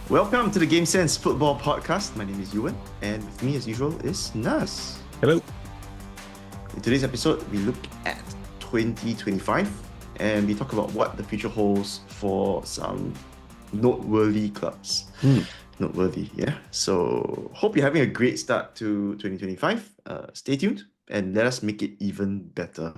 Welcome to the Game Sense Football Podcast. My name is Ewan, and with me, as usual, is Nas. Hello. In today's episode, we look at 2025 and we talk about what the future holds for some noteworthy clubs. Noteworthy, yeah. So, hope you're having a great start to 2025. Stay tuned and let us make it even better.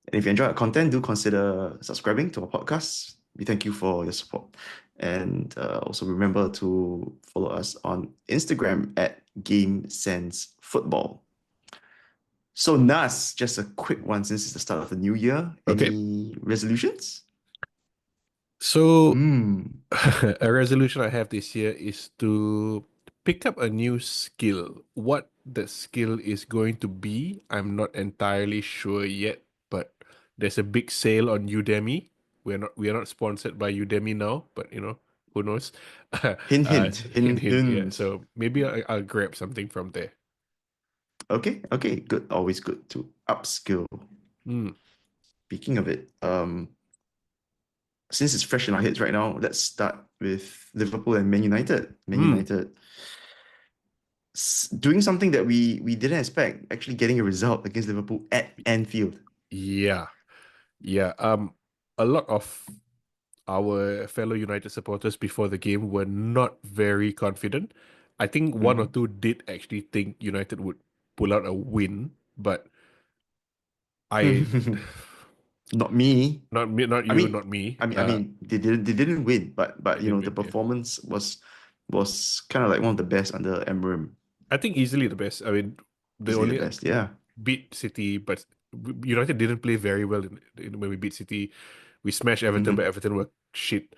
And if you enjoy our content, do consider subscribing to our podcast. We thank you for your support. And also remember to follow us on Instagram at GameSenseFootball. So Nas, just a quick one since it's the start of the new year. Okay. Any resolutions? So, a resolution I have this year is to pick up a new skill. What the skill is going to be, I'm not entirely sure yet, but there's a big sale on Udemy. We are not sponsored by Udemy now, but who knows? Hint, hint, hint, Hint. Yeah. hint. So maybe I'll grab something from there. Okay, good. Always good to upskill. Speaking of it, since it's fresh in our heads right now, let's start with Liverpool and Man United. Man United doing something that we didn't expect, actually getting a result against Liverpool at Anfield. Yeah. A lot of our fellow United supporters before the game were not very confident. I think one or two did actually think United would pull out a win, but I Not me. not me, not I you, mean, not me. they didn't win, but They you know didn't the win, yeah. performance was kind of like one of the best under Emre. I think easily the best. I mean, they Easily the only best, yeah. beat City, but United didn't play very well when we beat City. We smashed Everton, but Everton were shit.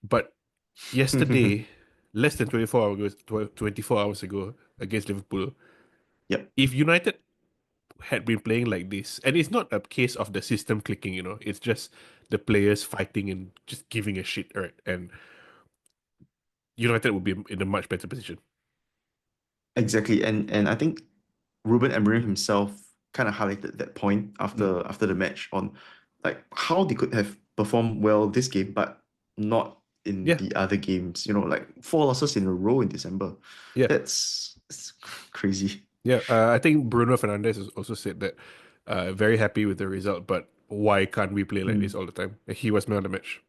But yesterday, less than 24 hours ago against Liverpool, Yep. if United had been playing like this, and it's not a case of the system clicking, it's just the players fighting and just giving a shit, right? And United would be in a much better position. Exactly, and I think Ruben Amorim himself kind of highlighted that point after the match on like how they could have performed well this game, but not in Yeah, the other games. You know, like 4 losses in a row in December. yeah, It's crazy. yeah. I think Bruno Fernandes has also said that very happy with the result, but why can't we play like this all the time? He was man of the match.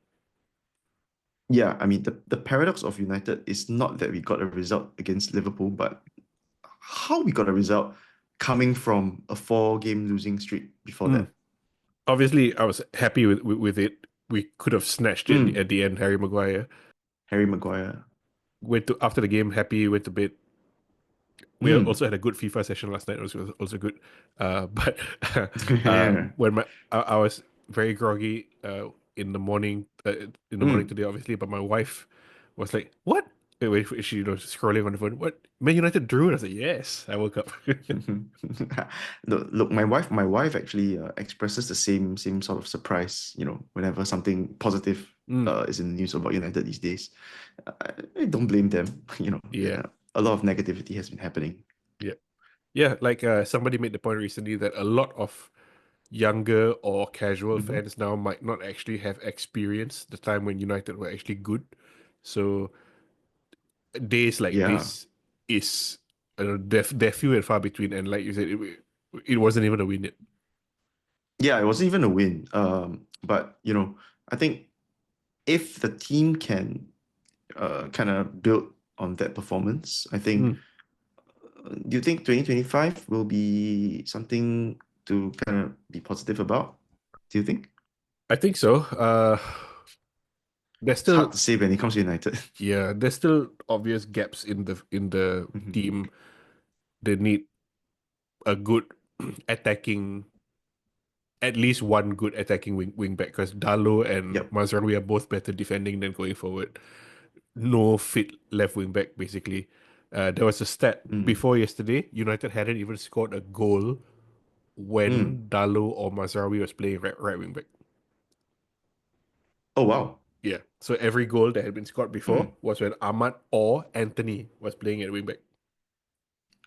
Yeah, I mean the paradox of United is not that we got a result against Liverpool, but how we got a result coming from a 4 game losing streak before that. Obviously, I was happy with it. We could have snatched it at the end. Harry Maguire Harry Maguire. went to after the game happy, went to bed. We also had a good FIFA session last night. It was also good. But when I was very groggy in the morning today, obviously. But my wife was like, "What?" Wait, she scrolling on the phone. What? Man United drew. And I was like, "Yes." I woke up. Look, my wife actually expresses the same sort of surprise, whenever something positive is in the news about United these days. I don't blame them. Yeah. A lot of negativity has been happening. Yeah. Like somebody made the point recently that a lot of younger or casual fans now might not actually have experienced the time when United were actually good. So days like Yeah, this is they're few and far between, and like you said, it wasn't even a win yet. yeah, it wasn't even a win. But I think if the team can kind of build on that performance, I think. Do you think 2025 will be something to kind of be positive about? Do you think? I think so. There's It's hard still to say when it comes to United. there's still obvious gaps in the team. They need a good attacking, at least one good attacking wing back, because Dalo and Yep. Mazraoui are both better defending than going forward. No fit left wing back, basically. There was a stat before yesterday. United hadn't even scored a goal when Dalo or Mazraoui was playing right wing back. Oh wow. Yeah. So every goal that had been scored before was when Ahmad or Anthony was playing at wing back.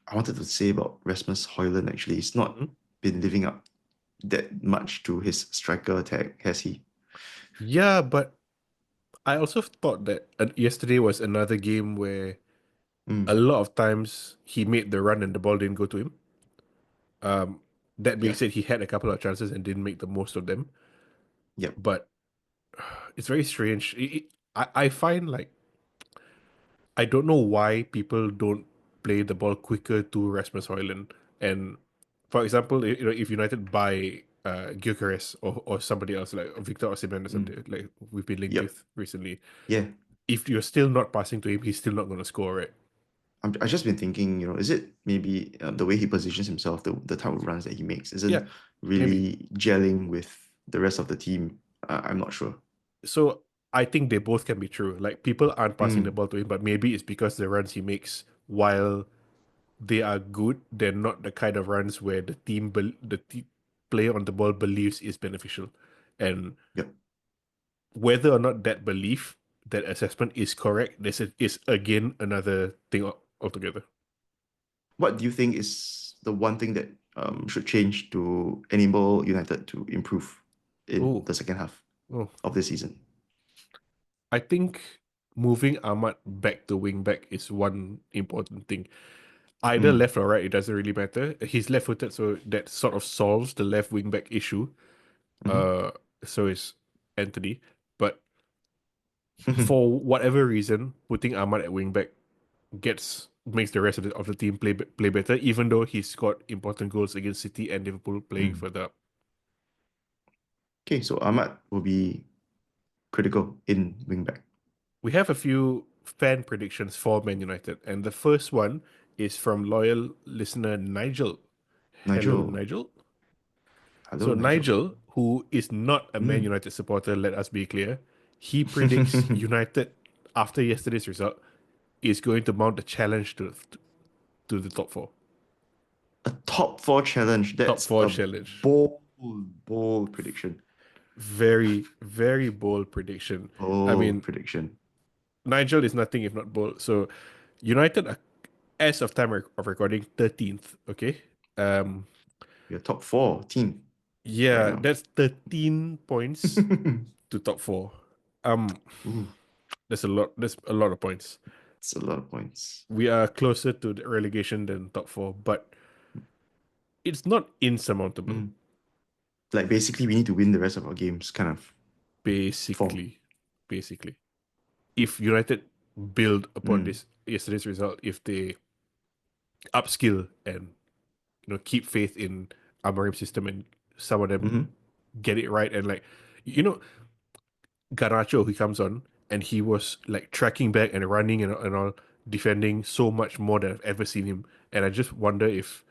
I wanted to say about Rasmus Højlund actually. He's not been living up that much to his striker tag, has he? Yeah, but I also thought that yesterday was another game where a Mm, lot of times he made the run and the ball didn't go to him. Um, that being yeah, said, he had a couple of chances and didn't make the most of them. yeah. But it's very strange. I find like I don't know why people don't play the ball quicker to Rasmus Højlund. And for example, if United buy Gyökeres or somebody else like Victor Osimhen or Mm, something like we've been linked yep, with recently, yeah. if you're still not passing to him, he's still not going to score, right? I've just been thinking, is it maybe the way he positions himself, the type of runs that he makes, Yeah, isn't maybe. really gelling with the rest of the team? I'm not sure. So I think they both can be true. Like people aren't passing the Mm, ball to him, but maybe it's because the runs he makes, while they are good, they're not the kind of runs where the player on the ball believes is beneficial. And yep. whether or not that belief, that assessment is correct, this is again another thing altogether. What do you think is the one thing that should change to enable United to improve in Oh, the second half oh, of the season? I think moving Ahmad back to wing back is one important thing. Either Mm, left or right, it doesn't really matter. He's left-footed, so that sort of solves the left wing back issue. mhm. Uh, so is Anthony. But for whatever reason, putting Ahmad at wing back makes the rest of the team play better, even though he scored important goals against City and Liverpool playing Mm. further up. Okay, so Ahmad will be critical in wing back. We have a few fan predictions for Man United, and the first one is from loyal listener Nigel. Hello, Nigel. Nigel. Hello, So Nigel. Nigel, who is not a Man Mm. United supporter, let us be clear, he predicts United after yesterday's result is going to mount a challenge to the top four. A top four challenge. Top That's four a challenge. bold, bold prediction. Very, very bold prediction. I Bold mean, prediction. Nigel is nothing if not bold. So United are, as of time of recording, 13th. Okay. Um, Your top four team right yeah, now. that's 13 points to top four. Um, Ooh, that's a lot. That's a lot of points. it's a lot of points. We are closer to the relegation than top four, but it's not insurmountable. Mm. Like basically, we need to win the rest of our games, kind of form. Basically, basically, if United build upon Mm. this yesterday's result, if they upskill and keep faith in Amorim's system and some of them Hmm. get it right and like you know Garnacho he comes on and he was like tracking back and running and all defending so much more than I've ever seen him, and I just wonder if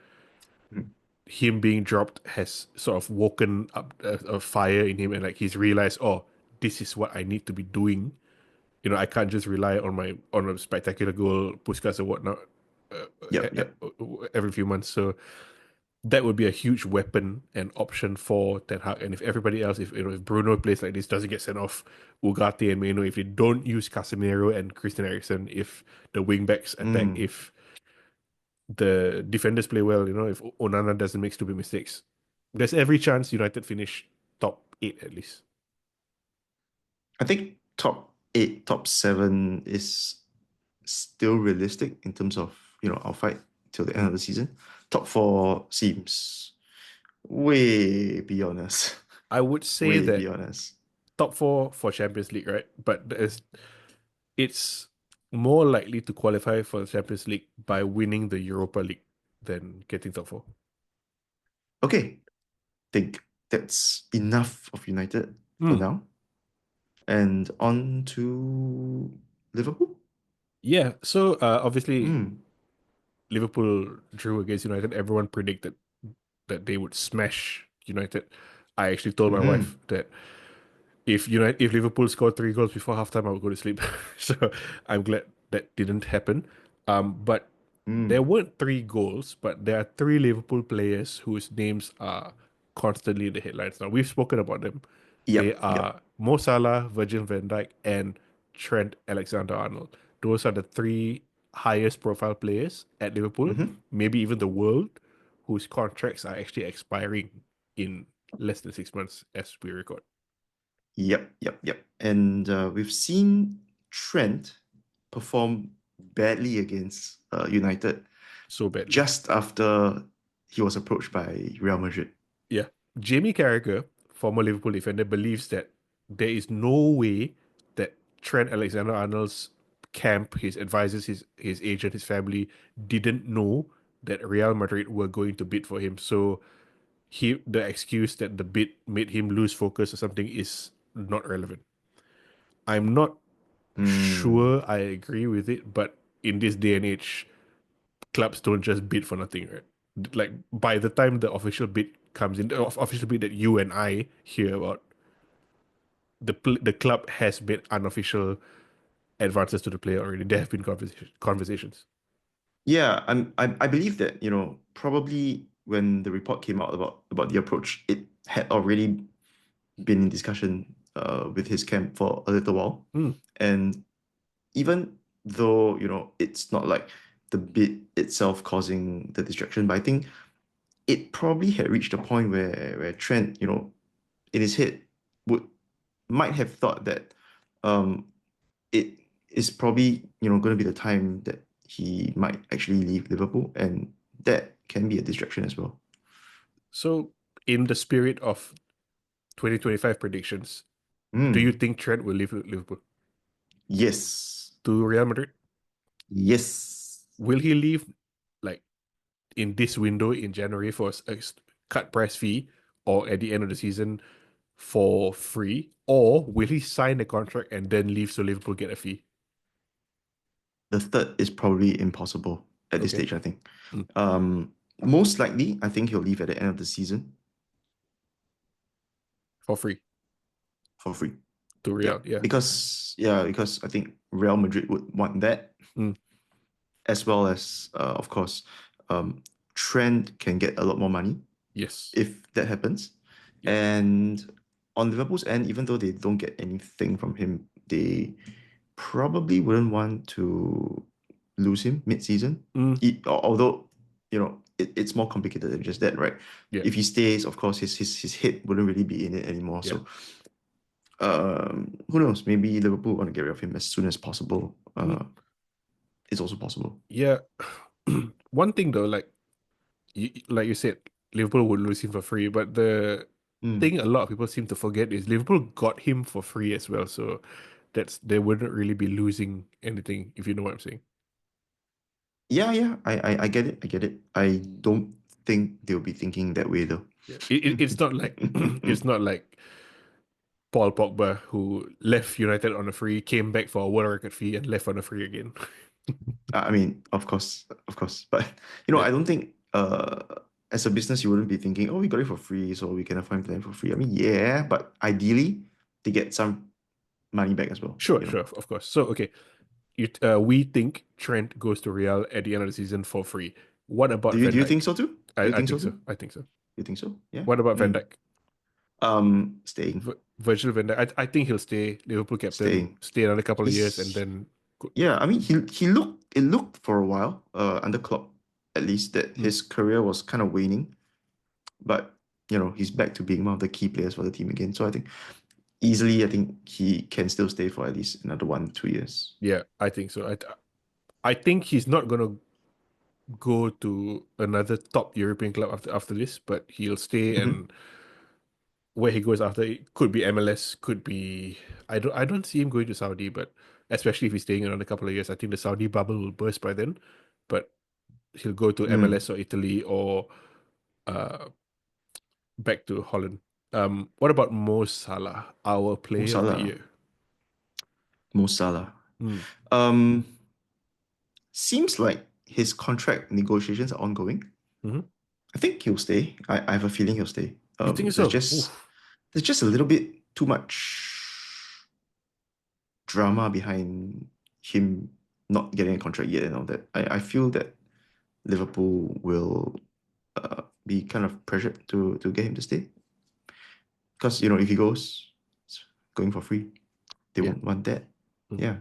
him being dropped has sort of woken up a fire in him and like he's realized, oh, this is what I need to be doing. I can't just rely on a spectacular goal, Puskas or whatnot Yep, yep. every few months. So that would be a huge weapon and option for Ten Hag. And if everybody else, if Bruno plays like this, doesn't get sent off, Ugarte and Meno, if they don't use Casemiro and Christian Eriksen, if the wing backs attack, Mm. if the defenders play well, if Onana doesn't make stupid mistakes, there's every chance United finish top eight at least. I think top eight, top seven is still realistic in terms of our fight till the end Mm. of the season. Top four seems way beyond us. I would say Way that beyond us. top four for Champions League, right? But it's more likely to qualify for the Champions League by winning the Europa League than getting top four. Okay, think that's enough of United for Hmm. now. And on to Liverpool. Yeah. So obviously Mm. Liverpool drew against United. Everyone predicted that they would smash United. I actually told my Mm-hmm. wife that if Liverpool scored 3 goals before halftime, I would go to sleep. So I'm glad that didn't happen. But there Mm. weren't 3 goals, but there are three Liverpool players whose names are constantly in the headlines. Now we've spoken about them. They Yep, yep. are Mo Salah, Virgil van Dijk, and Trent Alexander-Arnold. Those are the three highest profile players at Liverpool, Mm-hmm. maybe even the world, whose contracts are actually expiring in less than 6 months as we record. Yep. And we've seen Trent perform badly against United So badly. just after he was approached by Real Madrid. Yeah. Jamie Carragher, former Liverpool defender, believes that there is no way that Trent Alexander-Arnold's camp, his advisors, his agent, his family didn't know that Real Madrid were going to bid for him. So the excuse that the bid made him lose focus or something is not relevant. I'm not Hmm. sure I agree with it, but in this day and age, clubs don't just bid for nothing, right? Like by the time the official bid comes in, the official bid that you and I hear about, the club has made unofficial advances to the player already. There have been conversations. Yeah, I believe that, probably when the report came out about the approach, it had already been in discussion with his camp for a little while. Hmm. And even though, it's not like the bid itself causing the distraction, but I think it probably had reached a point where Trent, in his head would might have thought that um it is probably, going to be the time that he might actually leave Liverpool, and that can be a distraction as well. So, in the spirit of 2025 predictions, do you Mm. think Trent will leave Liverpool Yes. to Real Madrid? Yes. Will he leave like in this window in January for a cut price fee, or at the end of the season for free, or will he sign the contract and then leave so Liverpool get a fee? The third is probably impossible at this Okay. stage, I think. Mm. Most likely, I think he'll leave at the end of the season For free for free. to Yeah. Real. Yeah. Because I think Real Madrid would want that, Mm. as well as, of course, um, Trent can get a lot more money Yes. if that happens. Yeah. And on Liverpool's end, even though they don't get anything from him, they probably wouldn't want to lose him mid-season. Mm. Although, it's more complicated than just that, right? Yeah. If he stays, of course, his head wouldn't really be in it anymore. Yeah. So, who knows? Maybe Liverpool want to get rid of him as soon as possible. Mm. It's also possible. Yeah. One thing though, like you said, Liverpool would lose him for free, but the Mm. thing a lot of people seem to forget is Liverpool got him for free as well. So they wouldn't really be losing anything, if you know what I'm saying. Yeah. I get it. I get it. I don't think they'll be thinking that way though. Yeah. It's not like it's not like Paul Pogba who left United on a free, came back for a world record fee and left on a free again. I mean, of course, but Yeah. I don't think as a business you wouldn't be thinking, oh, we got it for free, so we can find plan for free. I mean, yeah, but ideally they get some money back as well. Sure, of course. So okay, we think Trent goes to Real at the end of the season for free. What about Van Do you think Dijk? so too? Do you I think think so so. too? I think so. You think so? Yeah. What about Van Mm. Dijk? Staying, Virgil van Dijk. I think he'll stay Liverpool captain, staying. stay another couple of years, and He's then go. Yeah. I mean, it looked for a while, under Klopp, at least, that Mm, his career was kind of waning, but he's back to being one of the key players for the team again. So I think easily, I think he can still stay for at least another 1, 2 years. yeah, I think so. I think he's not gonna go to another top European club after this, but he'll stay, Mhm. and where he goes after it could be MLS, could be I don't see him going to Saudi, but especially if he's staying another couple of years, I think the Saudi bubble will burst by then. But he'll go to Mm. MLS or Italy or uh back to Holland. What about Mo Salah, our Mo player of the Salah. year? Mo Salah. Hmm. Um, Seems like his contract negotiations are ongoing. Hmm. I think he'll stay. I have a feeling he'll stay. You think There's so? just Oof. there's just a little bit too much drama behind him not getting a contract yet and all that. I feel that Liverpool will be kind of pressured to get him to stay. Because, if he goes, it's going for free. They Yeah. won't want that. Mm. Yeah.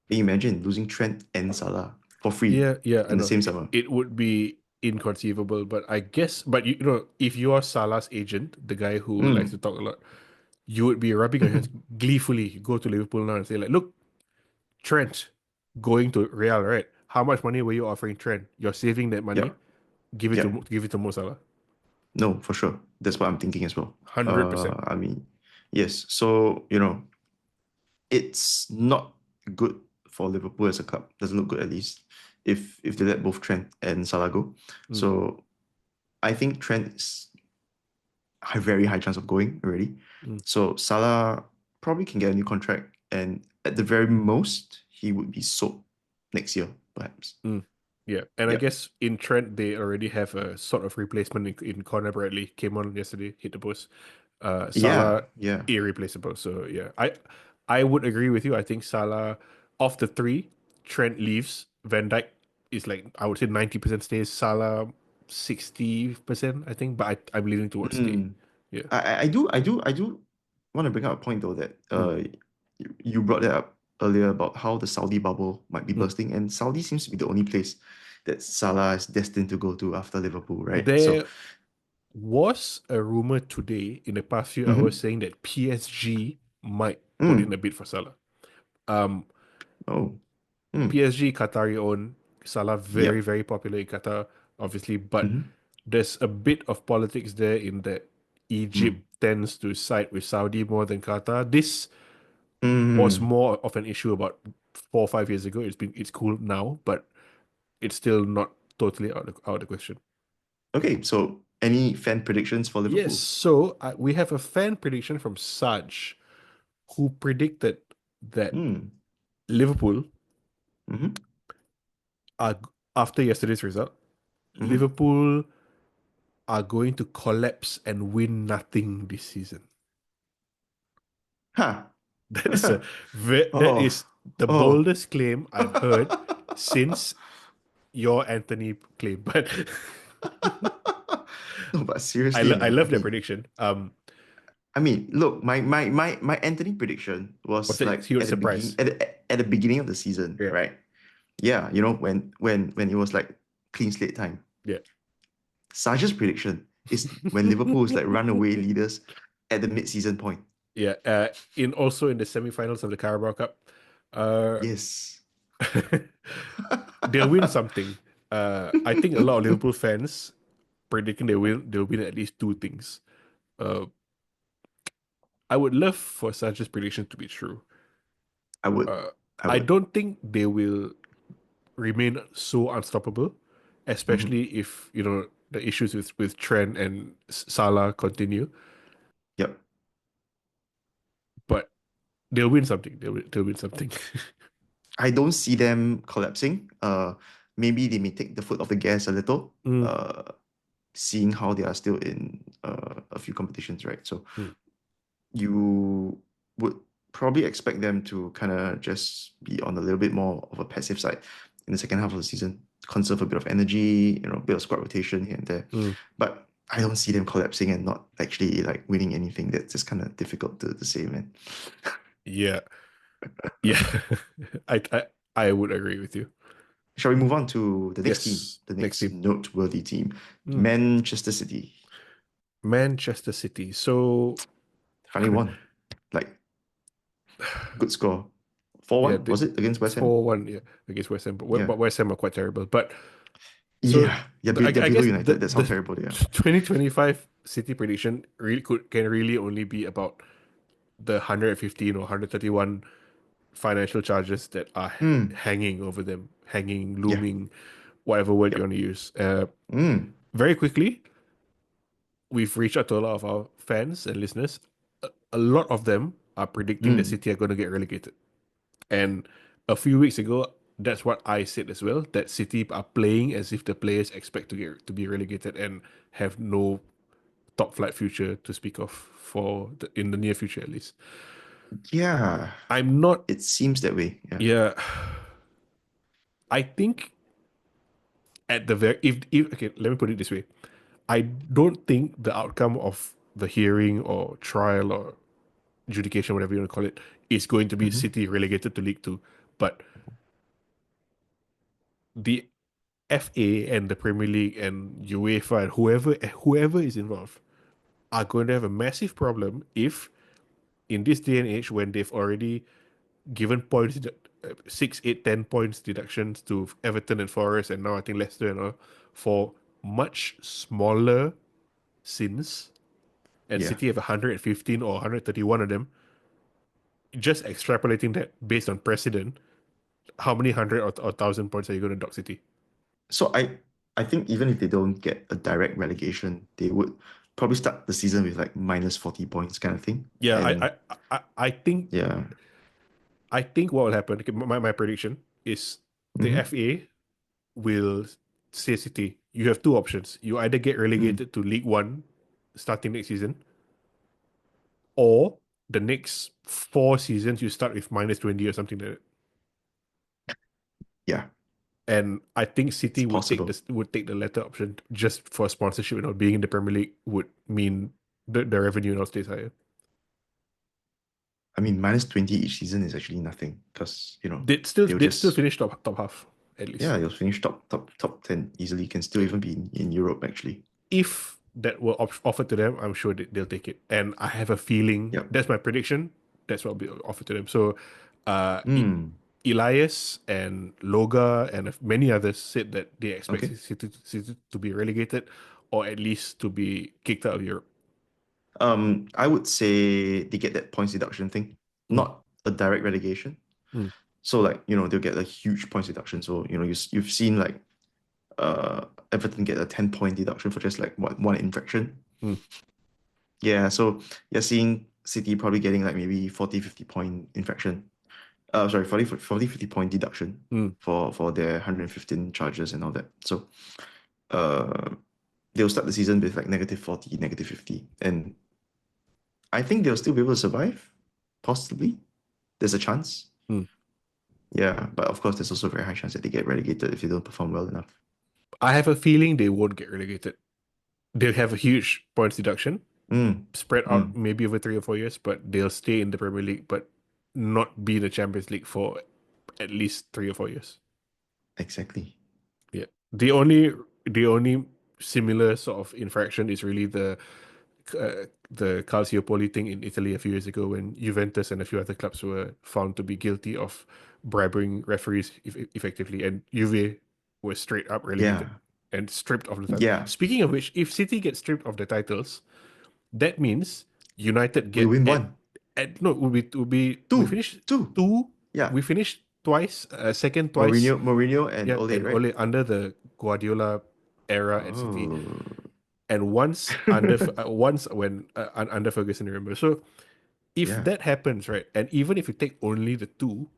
Can you imagine losing Trent and Salah for free Yeah, I in the know. same It, summer? it would be inconceivable, but I guess, but if you are Salah's agent, the guy who likes to Mm. talk a lot, you would be rubbing your hands gleefully. Go to Liverpool now and say like, look, Trent going to Real, right? How much money were you offering Trent? You're saving that Yeah, money. Give it yeah. to Mo Salah. No, for sure. That's what I'm thinking as well. 100%. I mean, yes. So, it's not good for Liverpool as a club. Doesn't look good at least if they let both Trent and Salah go. Mm, So I think Trent is a very high chance of going already. mm, So Salah probably can get a new contract, and at the very most, he would be sold next year, perhaps. mm. Yeah, and I Yeah. guess in Trent they already have a sort of replacement in Conor Bradley. Came on yesterday, hit the post. Yeah, Salah yeah. irreplaceable. So yeah, I would agree with you. I think Salah of the three, Trent leaves. Van Dijk is like I would say 90% stays. Salah 60%, I think, but I'm leaning towards stay. Mm. Yeah. I do want to bring up a point though that Mm, you brought that up earlier about how the Saudi bubble might be mm. bursting, and Saudi seems to be the only place that Salah is destined to go to after Liverpool, right? So, There was a rumor today in the past few hours mhm. saying that PSG might put in Mm. a bid for Salah. Um, Oh, mm. PSG Qatari owned, Salah very Yep. very popular in Qatar, obviously, but Mhm. there's a bit of politics there in that Egypt Mm. tends to side with Saudi more than Qatar. This was Mm. more of an issue about 4 or 5 years ago. It's cool now, but it's still not totally out of the question. Okay, so any fan predictions for Yes, Liverpool? so we have a fan prediction from Saj who predicted that Mm. Liverpool Mm-hmm. are after yesterday's result, Mm-hmm. Liverpool are going to collapse and win nothing this season. Ha. That is that Oh. is the Oh. boldest claim I've heard since your Anthony claim. But No, but seriously, I man. love that prediction. Look, my Anthony prediction Was was that like he was at the beginning surprised? at the beginning of the season, Yeah, right? Yeah, when it was like clean slate time. yeah, Sarge's prediction is when Liverpool is like runaway leaders at the mid-season point. yeah. In also in the semifinals of the Carabao Cup, uh, Yes. they'll win something. I think a lot of Liverpool fans predicting they'll win at least two things. Uh, I would love for Sanchez's prediction to be true. I would. Uh, I I would. don't think they will remain so unstoppable, Mhm. especially if the issues with Trent and Salah continue. Yep. But they'll win something. They'll win something. I don't see them collapsing. Maybe they may take the foot off the gas a little. Mm, Seeing how they are still in a few competitions, right? So mm. you would probably expect them to kind of just be on a little bit more of a passive side in the second half of the season, conserve a bit of energy, a bit of squad rotation here and there. Mm. But I don't see them collapsing and not actually like winning anything. That's just kind of difficult to say, man. Yeah, yeah. I, I I would agree with you. Shall we move on to the next team, Yes, the next next team. noteworthy team, Mm. Manchester City? Manchester City. So Finally won. Like, good score. yeah, 4-1, the was it against West Ham? 4-1, yeah, against West Ham, Yeah. but West Ham are quite terrible. But so Yeah. Yeah, I they're below guess United. That's how terrible they are. 2025 City prediction can really only be about the 115 or 131 financial charges that are Mm. hanging over them, hanging, Yeah. looming, whatever word you Yep. want to use. Mm. Very quickly, we've reached out to a lot of our fans and listeners. A lot of them are predicting that Mm. City are going to get relegated. And a few weeks ago, that's what I said as well. That City are playing as if the players expect to be relegated and have no top flight future to speak of in the near future at least. Yeah. I'm not. It seems that way. Yeah. Yeah, I think at the very if okay, let me put it this way. I don't think the outcome of the hearing or trial or adjudication, whatever you want to call it, is going to be Hmm. City relegated to League Two. But the FA and the Premier League and UEFA and whoever is involved are going to have a massive problem if in this day and age when they've already given points, 6, 8, 10 points deductions to Everton and Forest, and now I think Leicester and all, for much smaller sins, and Yeah. City have 115 or 131 of them, just extrapolating that based on precedent, how many hundred or thousand points are you going to dock City? So I think even if they don't get a direct relegation, they would probably start the season with like minus 40 points kind of thing. Yeah, And I think yeah. what will happen. Okay, my prediction is the Mm-hmm. FA will say City, you have two options. You either get Mm. relegated to League One starting next season, or the next 4 seasons you start with minus 20 or something like that. Yeah, And I think it's City possible. would take the latter option just for sponsorship and not being in the Premier League would mean the revenue now stays higher. I mean, minus 20 each season is actually nothing because, they'll They'd still just, finish top half at least. yeah, they'll finish top 10 easily, can still even be in Europe actually. If that were offered to them, I'm sure they'll take it. And I have a feeling Yep. that's my prediction. That's what will be offered to them. So, uh, Mm. Elias and Loga and many others said that they expect Okay. City to be relegated or at least to be kicked out of Europe. I would say they get that points deduction thing, Mm, not a direct relegation. mm, So like, they'll get a huge points deduction. So, you've seen like Everton get a 10-point deduction for just like one infraction. mm, Yeah, so you're seeing City probably getting like maybe 40, 50 point infraction. Sorry, 40, 50 point deduction mm, for their 115 charges and all that. So uh they'll start the season with like negative 40, negative 50. And I think they'll still be able to survive. Possibly. There's a chance. mm. Yeah, but of course there's also a very high chance that they get relegated if they don't perform well enough. I have a feeling they won't get relegated. They'll have a huge points deduction Mm, spread out mm, maybe over 3 or 4 years, but they'll stay in the Premier League, but not be in the Champions League for at least 3 or 4 years. exactly. Yeah. The only similar sort of infraction is really the Calciopoli thing in Italy a few years ago when Juventus and a few other clubs were found to be guilty of bribing referees effectively, and Juve was straight up relegated Yeah. and stripped of the title. Yeah. Speaking of which, if City gets stripped of the titles, that means United We get win one. at no would be we Two. finished Two. two. Yeah. We finished twice, second twice. Mourinho and Yeah, Ole, and right? Ole under the Guardiola era at City, Oh. and once when under Ferguson, remember. So if Yeah. that happens, right, and even if you take only the two,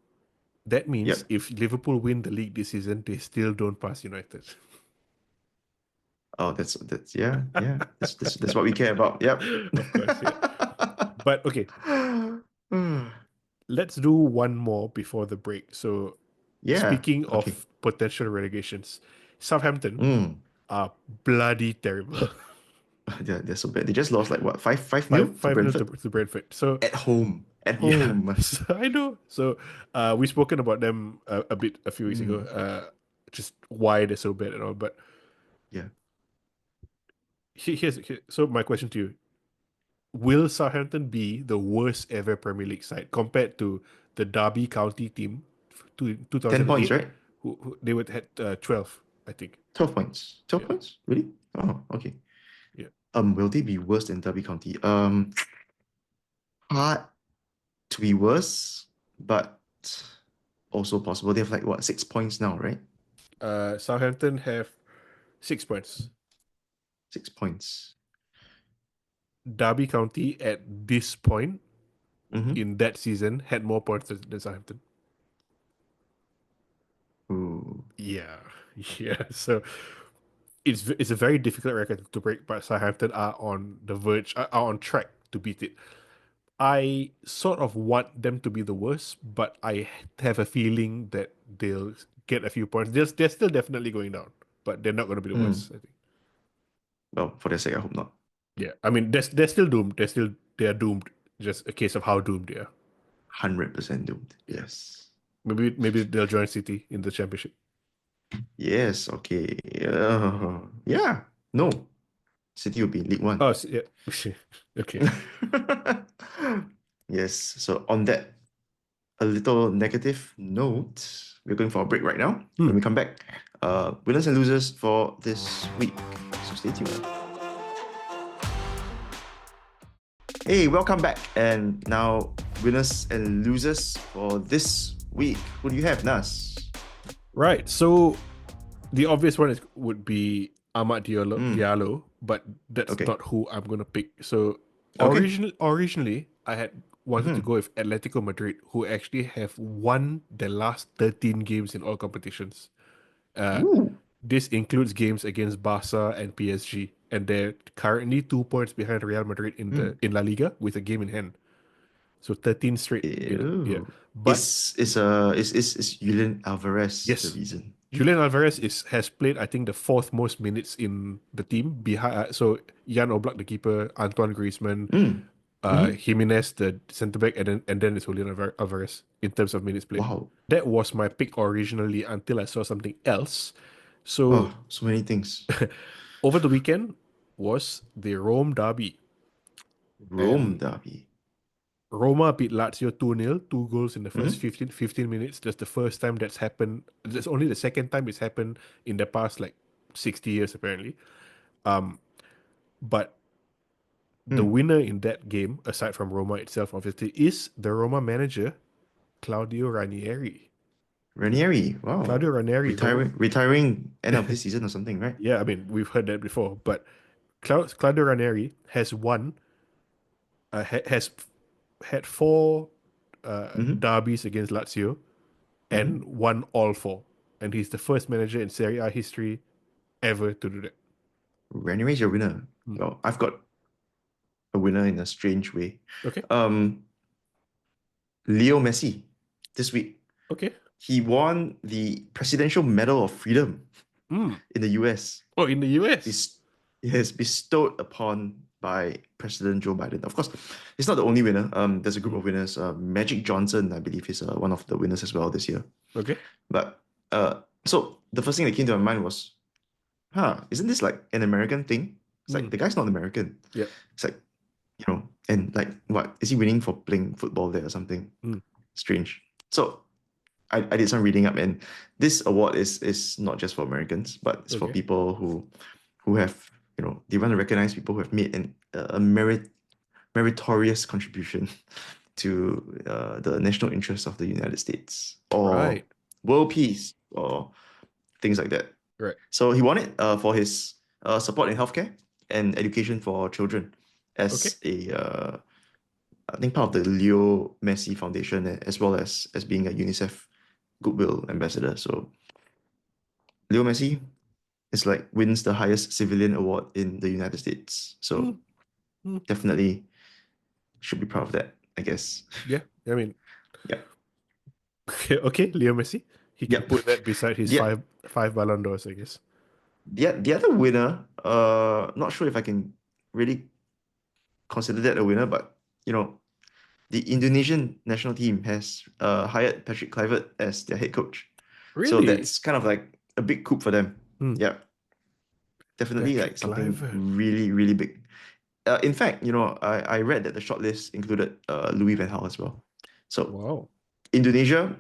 that means Yep. if Liverpool win the league this season, they still don't pass United. Oh, that's yeah, yeah. That's what we care about. Yep. Of course, yeah. But okay, let's do one more before the break. So, Yeah. speaking Okay. of potential relegations, Southampton Mm. are bloody terrible. They're so bad. They just lost like what, five five nil to five nil Brentford to Brentford. So at home. At yeah, home. so I know. So we've spoken about them a bit a few weeks ago. Mm. Just why they're so bad and all. But Yeah. so my question to you: will Southampton be the worst ever Premier League side compared to the Derby County team to 10 points, 2008, right? who they would had 12, I think. 12 points. 12 Yeah, points? Really? Oh, okay. yeah. Will they be worse than Derby County? Hard to be worse, but also possible. They have like what, 6 points now, right? Southampton have 6 points. 6 points. Derby County at this point Mm-hmm. in that season had more points than Southampton. Ooh. Yeah, yeah. So it's a very difficult record to break, but Southampton are on the verge, are on track to beat it. I sort of want them to be the worst, but I have a feeling that they'll get a few points. They're still definitely going down, but they're not going to be the Mm. worst, I think. Well, for their sake, I hope not. Yeah, I mean they're still doomed. They are doomed. Just a case of how doomed they are. 100% doomed. Yeah, Yes. maybe they'll join City in the championship. Yes, okay. Yeah. No. City will be in League One. Oh, yeah. Okay. Yes. So on that, a little negative note, we're going for a break right now. When we come back, winners and losers for this week. So stay tuned. Hey, welcome back. And now, winners and losers for this week. Who do you have, Nas? Right. So the obvious one would be Ahmad Mm, Diallo, but that's okay. not who I'm gonna pick. So Okay. originally I had wanted to Mm-hmm. go with Atletico Madrid, who actually have won the last 13 games in all competitions. Uh, Ooh. this includes games against Barca and PSG, and they're currently 2 points behind Real Madrid in the Mm. in La Liga with a game in hand. So 13 straight, yeah. Ew. But Is Julian Alvarez the yes, reason? Julian Alvarez has played, I think, the fourth most minutes in the team behind. So Jan Oblak, the keeper, Antoine Griezmann, Mm. Mm-hmm. Jimenez, the centre back, and then it's Julian Alvarez in terms of minutes played. Wow. That was my pick originally until I saw something else. So Oh, so many things. over the weekend was the Rome derby, Rome and derby. Roma beat Lazio 2-0, two goals in the first Mm-hmm. 15 minutes. That's the first time that's happened. That's only the second time it's happened in the past like 60 years, apparently. But the Mm. winner in that game, aside from Roma itself, obviously, is the Roma manager, Claudio Ranieri. Ranieri. Wow. Claudio Ranieri, Roma. Retiring end of this season or something, right? Yeah, I mean, we've heard that before, but Claudio Ranieri has won, has had four Mm-hmm. derbies against Lazio and Mm-hmm. won all four. And he's the first manager in Serie A history ever to do that. Ranieri's your winner. Hmm. Well, I've got a winner in a strange way. Okay. Um, Leo Messi this week. Okay. He won the Presidential Medal of Freedom Hmm. in the US. Oh, in the US. Bes- yes, bestowed upon by President Joe Biden. Of course, he's not the only winner. There's a group Hmm. of winners. Magic Johnson, I believe, is one of the winners as well this year. Okay. But so the first thing that came to my mind was, isn't this like an American thing? It's Hmm. like the guy's not American. Yeah. It's like, and like what is he winning for playing football there or something? Hmm. Strange. So I did some reading up, and this award is not just for Americans, but it's for Okay. people who have, they want to recognize people who have made a meritorious contribution to the national interests of the United States or Right. world peace or things like that. Right. So he won it for his support in healthcare and education for children Okay. as I think part of the Leo Messi Foundation, as well as being a UNICEF Goodwill ambassador. So Leo Messi is like wins the highest civilian award in the United States. Hmm. So Hmm. definitely should be proud of that, I guess. Yeah. I mean, Yeah. okay, okay, Leo Messi. He can Yep. put that beside his Yeah. five Ballon d'Ors, I guess. The other winner, not sure if I can really consider that a winner, but you know, the Indonesian national team has hired Patrick Kluivert as their head coach. So Really? that's kind of like a big coup for them. Hmm. Yeah, definitely like Patrick something Kluivert. really, really big. In fact, I read that the shortlist included Louis van Gaal as well. So Wow. Indonesia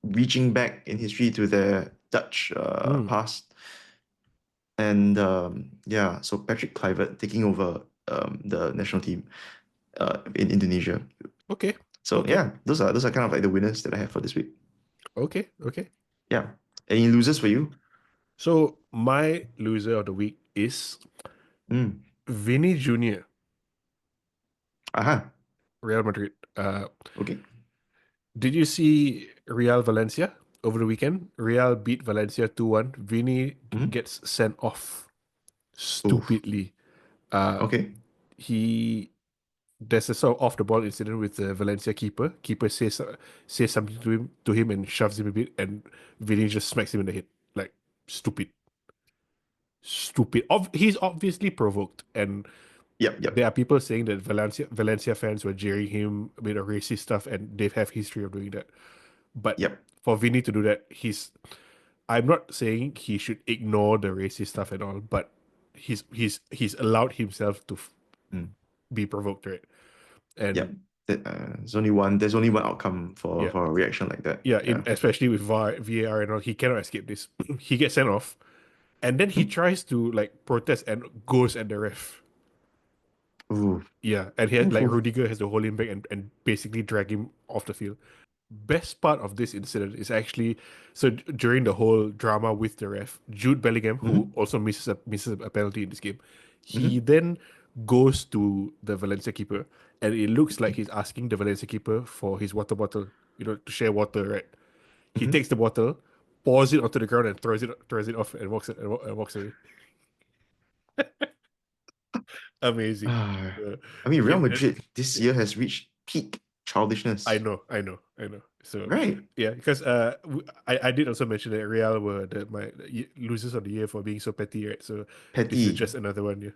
reaching back in history to their Dutch Hmm. past. And yeah, so Patrick Kluivert taking over the national team in Indonesia. Okay. So Okay. yeah, those are kind of like the winners that I have for this week. Okay. Okay. Yeah. Any losers for you? So my loser of the week is Mm. Vinny Jr., Aha. Real Madrid. Okay. Did you see Real Valencia over the weekend? Real beat Valencia 2-1. Vinny Mm. gets sent off Oof. stupidly. Uh, Okay. he there's a sort of off the ball incident with the Valencia keeper. Keeper says something to him and shoves him a bit, and Vinny just smacks him in the head. Like stupid, stupid. He's obviously provoked, and Yep. Yep. there are people saying that Valencia fans were jeering him with a racist stuff, and they have history of doing that. But Yep. for Vinny to do that, I'm not saying he should ignore the racist stuff and all, but he's allowed himself to Mm. be provoked, right? Yep. And There's only one. There's only one outcome for Yeah, a reaction like that. yeah. Yeah. Especially with VAR and all, he cannot escape this. He gets sent off, and then he tries to like protest and goes at the ref. Ooh. Yeah, and he had Oof, like oof. Rudiger has to hold him back and basically drag him off the field. Best part of this incident is actually during the whole drama with the ref, Jude Bellingham, who Mm-hmm. also misses a penalty in this game, he Mm-hmm. then goes to the Valencia keeper, and it looks like he's asking the Valencia keeper for his water bottle, to share water, right? He Mm-hmm. takes the bottle, pours it onto the ground, and throws it off and walks away. Amazing. Ah, Uh, I mean, Real yeah, Madrid this year has reached peak I childishness, know, I know, I know. So right? yeah, because I did also mention that Real were my losers of the year for being so petty, right? So this is Petty. just another one. Yeah.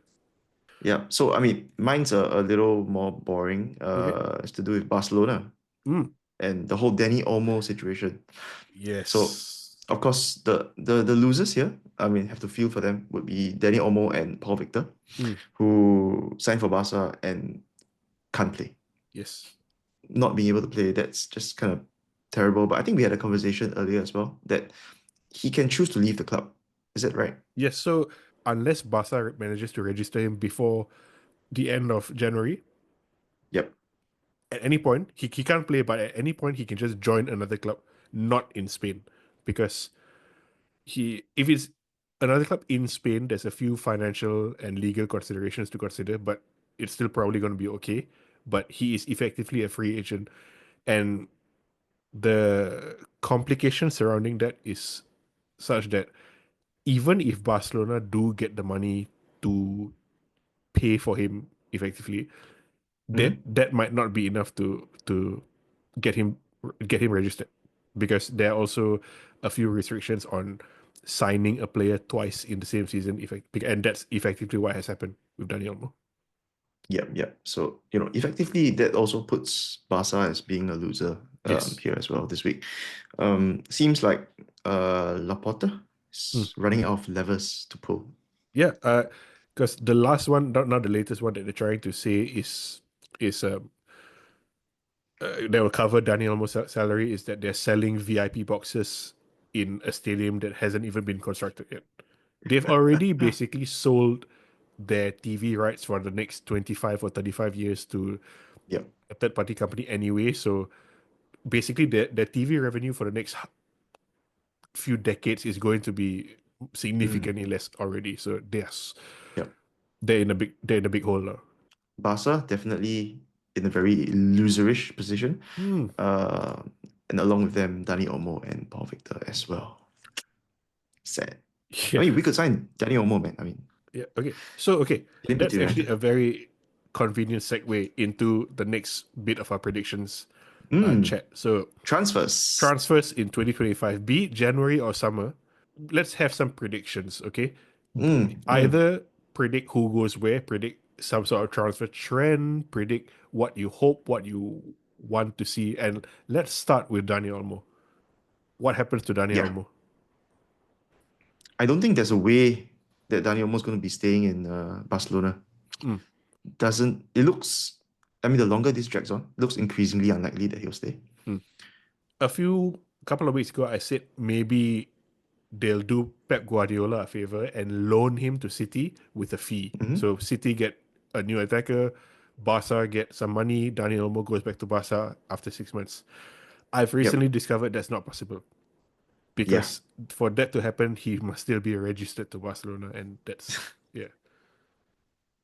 Yeah. So, I mean, mine's a little more boring. Okay. It's to do with Barcelona Mm. and the whole Dani Olmo situation. So, Yes. of course, the losers here, I mean, have to feel for them would be Dani Olmo and Paul Victor, Mm. who signed for Barca and can't play. Yes. Not being able to play, that's just kind of terrible. But I think we had a conversation earlier as well that he can choose to leave the club. Is that right? Yes. So unless Barca manages to register him before the end of January, Yep. at any point he can't play, but at any point he can just join another club, not in Spain, because if it's another club in Spain, there's a few financial and legal considerations to consider, but it's still probably going to be okay. But he is effectively a free agent, and the complication surrounding that is such that even if Barcelona do get the money to pay for him effectively, that Mm-hmm. that might not be enough to get him get him registered, because there are also a few restrictions on signing a player twice in the same season, and that's effectively what has happened with Dani Olmo. Yep, yep. So, effectively that also puts Barca as being a loser Yes. here as well this week. Seems like Laporta Mm. is running out of levers to pull. Yeah, because the last one, not the latest one that they're trying to say is that will cover Dani Olmo's salary, is that they're selling VIP boxes in a stadium that hasn't even been constructed yet. They've already basically sold their TV rights for the next 25 or 35 years to Yep. a third party company anyway. So basically, their TV revenue for the next few decades is going to be Mm, significantly less already. So yep. they're in a big hole now. Barca definitely in a very loserish position. Hmm. Uh, and along with them, Dani Olmo and Paul Victor as well. Sad. I Yeah. mean, we could sign Dani Olmo, man. I mean, Yeah. Okay. So he didn't play that's to actually United. a very convenient segue into the next bit of our predictions Mm, chat. So transfers. transfers in 2025, be it January or summer, let's have some predictions, okay? Mm. Either predict who goes where, predict some sort of transfer trend, predict what you hope, what you want to see. And let's start with Dani Olmo. What happens to Dani Yeah. Olmo? I don't think there's a way that Dani Olmo's going to be staying in Barcelona. Mm, Doesn't it looks? I mean, the longer this drags on, it looks increasingly unlikely that he'll stay. mm. A few couple of weeks ago, I said maybe they'll do Pep Guardiola a favor and loan him to City with a fee. Hmm. So City get a new attacker, Barca get some money, Dani Olmo goes back to Barca after 6 months. I've Yep. recently discovered that's not possible, Yeah. because for that to happen, he must still be registered to Barcelona, and that's yeah.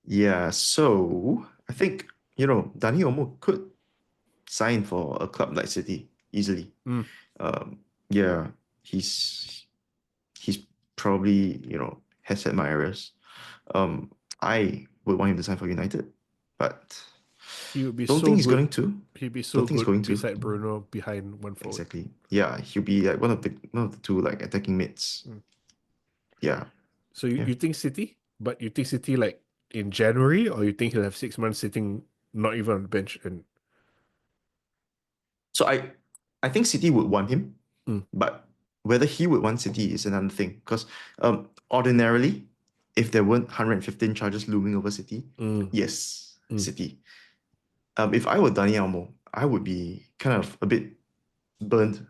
Yeah. So I think Dani Olmo could sign for a club like City easily. Mm. Um, yeah, he's he's probably has had my errors. Um, I would want him to sign for United, but He would be don't so think he's good. going to. He'd be so Don't think he's good going to. beside Bruno behind one forward. Exactly. Yeah, he'll be like one of the two like attacking mids. Mm. Yeah. So you, Yeah. you think City, but you think City like in January, or you think he'll have 6 months sitting not even on the bench and So I think City would want him, mm, but whether he would want City is another thing. Because ordinarily, if there weren't 115 charges looming over City, mm, yes, mm. City. If I were Dani Olmo, I would be kind of a bit burnt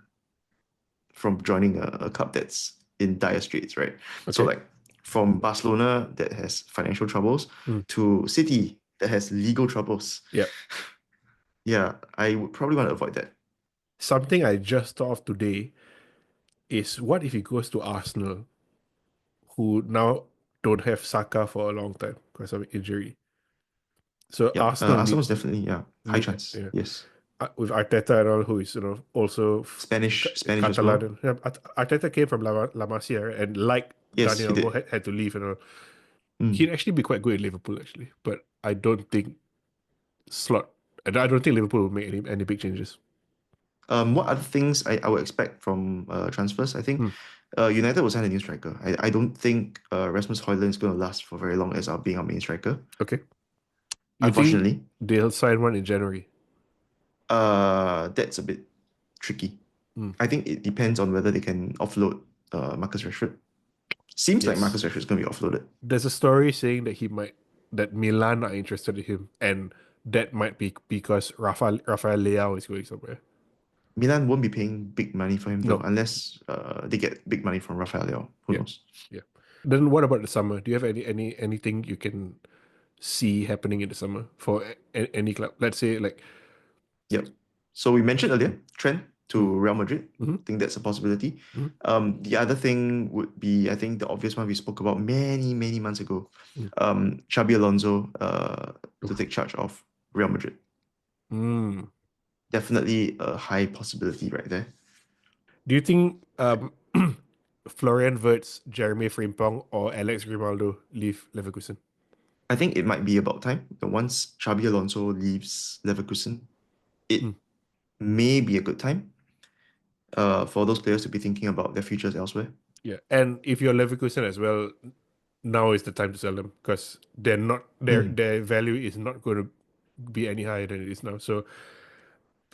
from joining a club that's in dire straits, right? So Okay. like from Barcelona that has financial troubles Mm. to City that has legal troubles. Yeah. Yeah, I would probably want to avoid that. Something I just thought of today is what if he goes to Arsenal, who now don't have Saka for a long time because of injury. So Yep. Arsenal Arsenal's definitely, yeah, high chance. yeah, Yes. with Arteta and all, who is also Spanish as Catalan. well. And, yeah, Arteta came from La Masia, right? And like Yes, Dani he Olmo did. had to leave and all. Mm. He'd actually be quite good in Liverpool actually, but I don't think slot. And I don't think Liverpool will make any big changes. What other things I would expect from transfers? I think Hmm. United will sign a new striker. I don't think Rasmus Højlund is going to last for very long as being our main striker. Okay. You think Unfortunately, they'll sign one in January? that's a bit tricky. Hmm. I think it depends on whether they can offload Marcus Rashford. Seems like Yes. Marcus Rashford is going to be offloaded. There's a story saying that Milan are interested in him, and that might be because Rafael Leao is going somewhere. Milan won't be paying big money for him though, No. unless they get big money from Rafael Leao. Who Yeah. knows? Yeah. Then what about the summer? Do you have anything you can see happening in the summer for any club? Let's say like Yep. So we mentioned earlier, Trent mm, to Real Madrid. mm-hmm, I think that's a possibility. mm-hmm, The other thing would be, I think the obvious one we spoke about many, many months ago. mm. Xabi Alonso to Oof. take charge of Real Madrid. Mm. Definitely a high possibility right there. Do you think Florian Wirtz, Jeremy Frimpong, or Alex Grimaldo leave Leverkusen? I think it might be about time. Once Xabi Alonso leaves Leverkusen, it Mm. may be a good time for those players to be thinking about their futures elsewhere. Yeah, and if you're Leverkusen as well, now is the time to sell them because they're not Mm. their value is not going to be any higher than it is now. So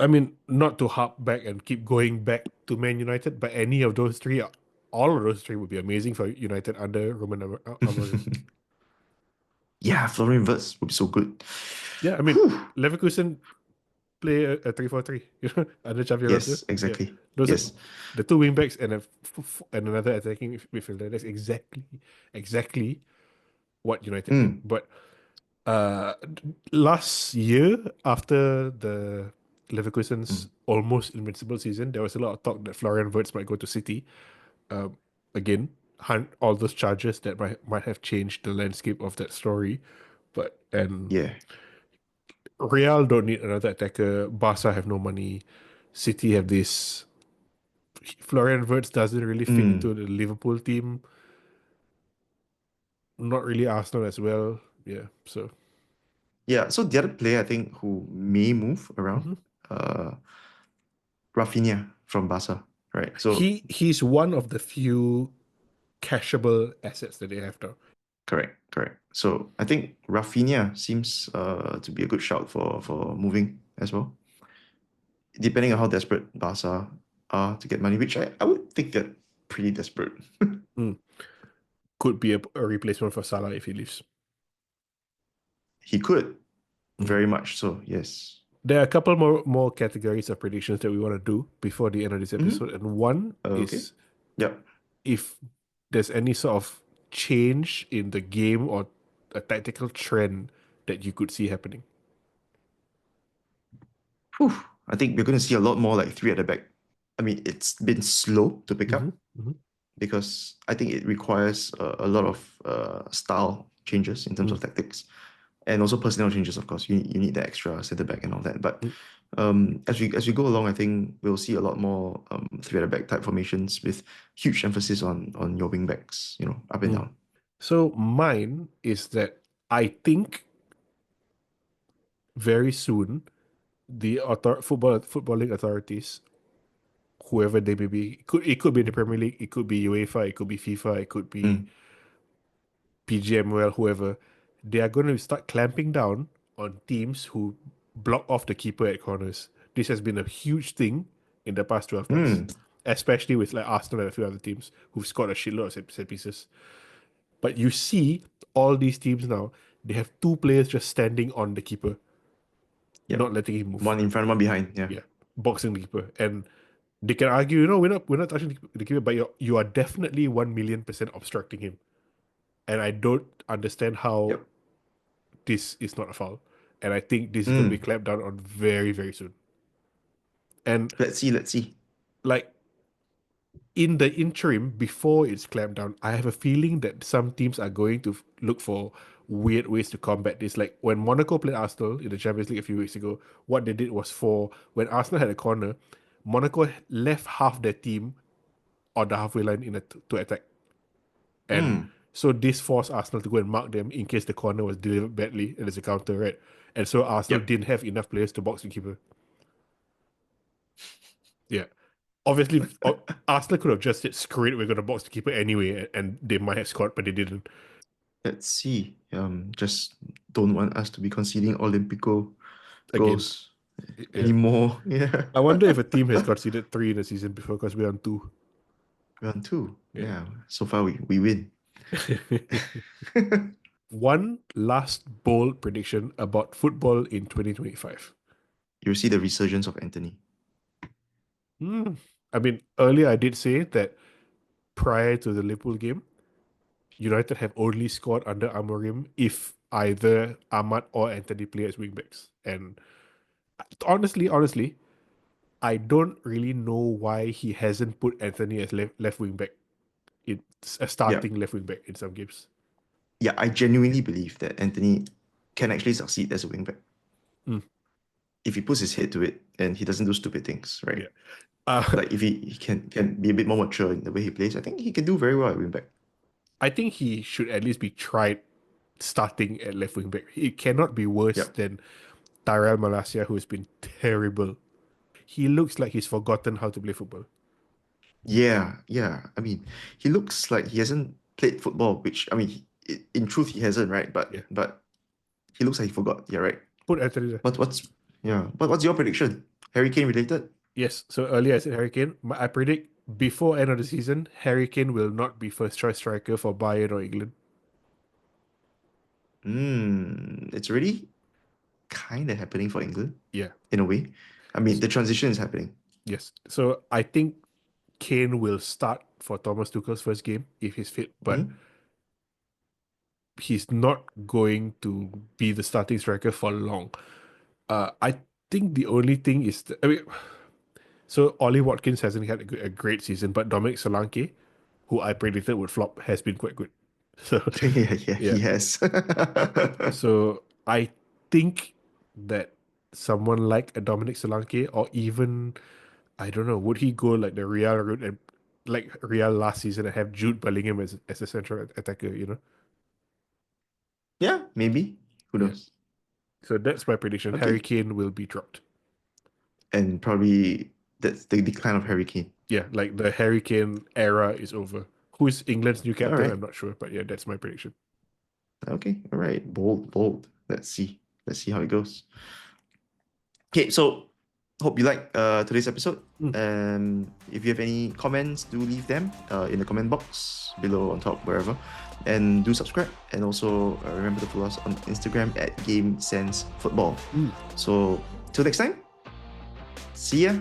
I mean, not to hop back and keep going back to Man United, but any of those three, all of those three would be amazing for United under Roman Amorim. Yeah, Florian Wirtz would be so good. Yeah, I mean, Whew. Leverkusen play a 3-4-3, under Xavi Alonso. Yes, Yeah, exactly. those are Yes. the two wing backs and and another attacking midfielder. That's exactly what United need. Mm. But uh, last year after the Leverkusen's Mm. almost invincible season, there was a lot of talk that Florian Wirtz might go to City. Um, again, all those charges that might have changed the landscape of that story. But and Yeah. Real don't need another attacker. Barca have no money. City have this. Florian Wirtz doesn't really fit Mm. into the Liverpool team. Not really Arsenal as well. Yeah. So Yeah. So the other player I think who may move around, mhm. uh, Rafinha from Barca, right? So he's one of the few cashable assets that they have now. correct, correct. So I think Rafinha seems to be a good shout for moving as well. Depending on how desperate Barca are to get money, which I would think they're pretty desperate. Mm. Could be a replacement for Salah if he leaves. He could, Mm. very much so, yes. There are a couple more categories of predictions that we want to do before the end of this Mm-hmm. episode, and one Okay. is Yep. if there's any sort of change in the game or a tactical trend that you could see happening. Whew. I think we're going to see a lot more like three at the back. I mean, it's been slow to pick Mm-hmm. up Mm-hmm. because I think it requires a lot of style changes in terms Mm, of tactics and also personnel changes. Of course, you need the extra centre back and all that. But mm, as we go along, I think we'll see a lot more three at the back type formations with huge emphasis on your wing backs, up and mm. down. So mine is that I think very soon the footballing authorities, whoever they may be, it could be the Premier League, it could be UEFA, it could be FIFA, it could be Mm, PGMOL, whoever, they are going to start clamping down on teams who block off the keeper at corners. This has been a huge thing in the past 12 months, mm, especially with like Arsenal and a few other teams who've scored a shitload of set pieces. But you see all these teams now, they have two players just standing on the keeper. not letting him move. One in front, one behind. Yeah. Yeah, boxing the keeper, and they can argue, we're not touching the keeper, but you are definitely 1,000,000% obstructing him, and I don't understand how Yep. this is not a foul, and I think this is going to be Mm. clamped down on very, very soon. And Let's see. Let's see. like in the interim, before it's clamped down, I have a feeling that some teams are going to look for weird ways to combat this. Like when Monaco played Arsenal in the Champions League a few weeks ago, what they did was when Arsenal had a corner, Monaco left half their team on the halfway line to attack. And Mm. so this forced Arsenal to go and mark them in case the corner was delivered badly and there's a counter, right? And so Arsenal Yep. didn't have enough players to box the keeper. Yeah. Obviously, Arsenal could have just said, screw it, we're going to box the keeper anyway, and they might have scored, but they didn't. Let's see. Just don't want us to be conceding Olympico Again, goals yeah. anymore. Yeah. I wonder if a team has conceded 3 in a season before because we're on 2. Round two. Yeah. Yeah. So far we win. One last bold prediction about football in 2025. You see the resurgence of Anthony. I mean, earlier I did say that prior to the Liverpool game, United have only scored under Amorim if either Ahmad or Anthony play as wingbacks. And honestly, I don't really know why he hasn't put Anthony as left wing back. It's a Yeah. starting left wing back in some games. Yeah, I genuinely believe that Anthony can actually succeed as a wingback. Mm. If he puts his head to it and he doesn't do stupid things, right? Yeah. Like if he can be a bit more mature in the way he plays, I think he can do very well at wingback. I think he should at least be tried starting at left wing back. It cannot be worse Yep. than Tyrell Malacia, who has been terrible. He looks like he's forgotten how to play football. Yeah, yeah. I mean, he looks like he hasn't played football, which I mean, in truth, he hasn't, right? Yeah. But he looks like he forgot. Yeah, right. Put Anthony there. What's your prediction? Harry Kane related? Yes. So earlier I said Harry Kane. I predict before end of the season, Harry Kane will not be first choice striker for Bayern or England. It's really kind of happening for England. Yeah. In a way. I mean, the transition is happening. Yes. So I think Kane will start for Thomas Tuchel's first game if he's fit, but he's not going to be the starting striker for long. I think the only thing is, so Ollie Watkins hasn't had a great season, but Dominic Solanke, who I predicted would flop, has been quite good. So Yeah, yeah. he has. So I think that someone like a Dominic Solanke, or even, I don't know, would he go like the Real route and like Real last season and have Jude Bellingham as a central attacker? Yeah, maybe. Who Yeah. knows? So that's my prediction. Okay. Harry Kane will be dropped. And probably that's the decline of Harry Kane. Yeah, like the Harry Kane era is over. Who is England's new captain? Alright. I'm not sure, but yeah, that's my prediction. Okay, all right. Bold, bold. Let's see. Let's see how it goes. Okay, so hope you like today's episode. If you have any comments, do leave them in the comment box below, on top, wherever. And do subscribe. And also remember to follow us on Instagram at Game Sense Football. So till next time, see ya.